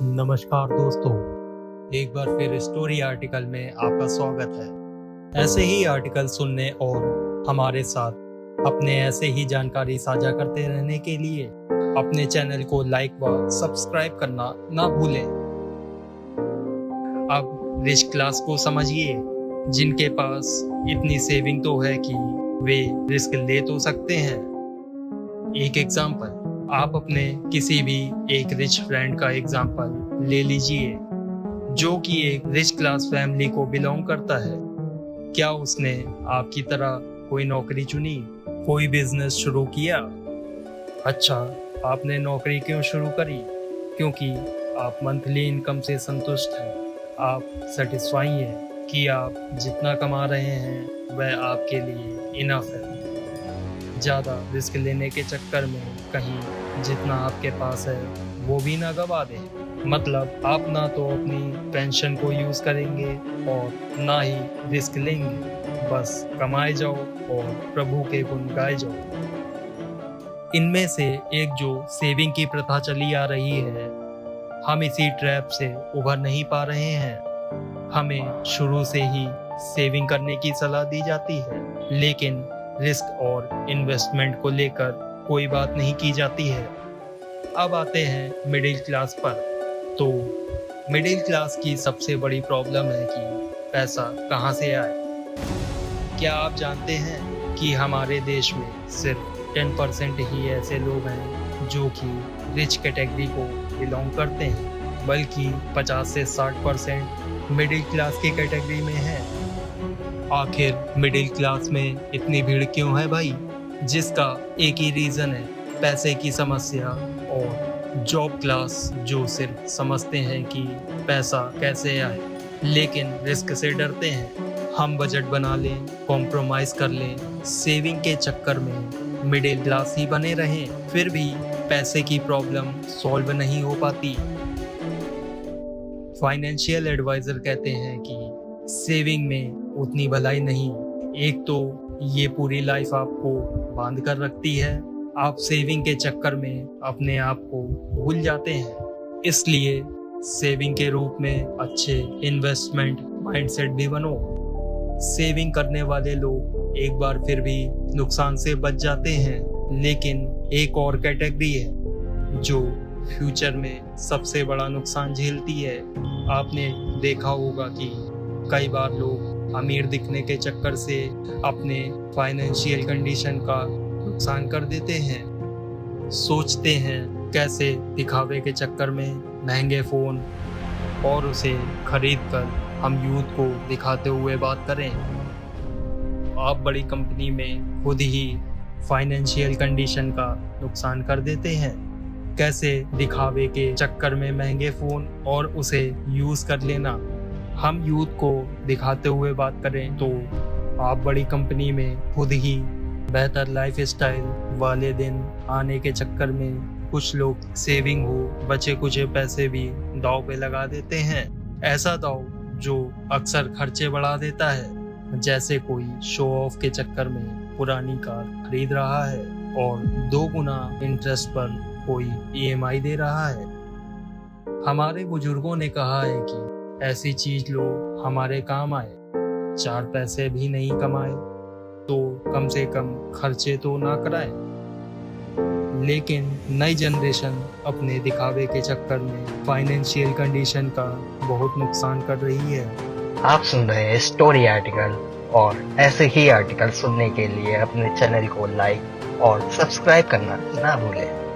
नमस्कार दोस्तों, एक बार फिर स्टोरी आर्टिकल में आपका स्वागत है। ऐसे ही आर्टिकल सुनने और हमारे साथ अपने ऐसे ही जानकारी साझा करते रहने के लिए अपने चैनल को लाइक व सब्सक्राइब करना ना भूलें। अब रिच क्लास को समझिए, जिनके पास इतनी सेविंग तो है कि वे रिस्क ले तो सकते हैं। एक एग्जाम्पल, आप अपने किसी भी एक रिच फ्रेंड का एग्जाम्पल ले लीजिए, जो कि एक रिच क्लास फैमिली को बिलोंग करता है। क्या उसने आपकी तरह कोई नौकरी चुनी, कोई बिजनेस शुरू किया? अच्छा, आपने नौकरी क्यों शुरू करी? क्योंकि आप मंथली इनकम से संतुष्ट हैं। आप सेटिस्फाई हैं कि आप जितना कमा रहे हैं वह आपके लिए इनफ है। ज़्यादा रिस्क लेने के चक्कर में कहीं जितना आपके पास है वो भी ना गवा दें। मतलब आप ना तो अपनी पेंशन को यूज़ करेंगे और ना ही रिस्क लेंगे, बस कमाए जाओ और प्रभु के गुण गाए जाओ। इनमें से एक जो सेविंग की प्रथा चली आ रही है, हम इसी ट्रैप से उभर नहीं पा रहे हैं। हमें शुरू से ही सेविंग करने की सलाह दी जाती है, लेकिन रिस्क और इन्वेस्टमेंट को लेकर कोई बात नहीं की जाती है। अब आते हैं मिडिल क्लास पर। तो मिडिल क्लास की सबसे बड़ी प्रॉब्लम है कि पैसा कहाँ से आए। क्या आप जानते हैं कि हमारे देश में सिर्फ 10% ही ऐसे लोग हैं जो कि रिच कैटेगरी को बिलोंग करते हैं, बल्कि 50 से 60% मिडिल क्लास की कैटेगरी में है। आखिर मिडिल क्लास में इतनी भीड़ क्यों है भाई? जिसका एक ही रीज़न है, पैसे की समस्या और जॉब क्लास, जो सिर्फ समझते हैं कि पैसा कैसे आए, लेकिन रिस्क से डरते हैं। हम बजट बना लें, कॉम्प्रोमाइज़ कर लें, सेविंग के चक्कर में मिडिल क्लास ही बने रहें, फिर भी पैसे की प्रॉब्लम सॉल्व नहीं हो पाती। फाइनेंशियल एडवाइज़र कहते हैं कि सेविंग में उतनी भलाई नहीं। एक तो ये पूरी लाइफ आपको बांध कर रखती है, आप सेविंग के चक्कर में अपने आप को भूल जाते हैं। इसलिए सेविंग के रूप में अच्छे इन्वेस्टमेंट माइंडसेट भी बनो। सेविंग करने वाले लोग एक बार फिर भी नुकसान से बच जाते हैं, लेकिन एक और कैटेगरी है जो फ्यूचर में सबसे बड़ा नुकसान झेलती है। आपने देखा होगा कि कई बार लोग अमीर दिखने के चक्कर से अपने फाइनेंशियल कंडीशन का नुकसान कर देते हैं। सोचते हैं कैसे दिखावे के चक्कर में महंगे फ़ोन और उसे खरीद कर हम यूथ को दिखाते हुए बात करें। आप बड़ी कंपनी में खुद ही फाइनेंशियल कंडीशन का नुकसान कर देते हैं। कैसे दिखावे के चक्कर में महंगे फ़ोन और उसे यूज़ कर लेना। हम यूथ को दिखाते हुए बात करें तो आप बड़ी कंपनी में खुद ही बेहतर लाइफ स्टाइल वाले दिन आने के चक्कर में कुछ लोग सेविंग हो बचे कुछ पैसे भी दांव पे लगा देते हैं। ऐसा दांव जो अक्सर खर्चे बढ़ा देता है, जैसे कोई शो ऑफ के चक्कर में पुरानी कार खरीद रहा है और 2 गुना इंटरेस्ट पर कोई EMI दे रहा है। हमारे बुजुर्गों ने कहा है कि ऐसी चीज लो हमारे काम आए, 4 पैसे भी नहीं कमाए तो कम से कम खर्चे तो ना कराए। लेकिन नई जनरेशन अपने दिखावे के चक्कर में फाइनेंशियल कंडीशन का बहुत नुकसान कर रही है। आप सुन रहे हैं स्टोरी आर्टिकल, और ऐसे ही आर्टिकल सुनने के लिए अपने चैनल को लाइक और सब्सक्राइब करना ना भूलें।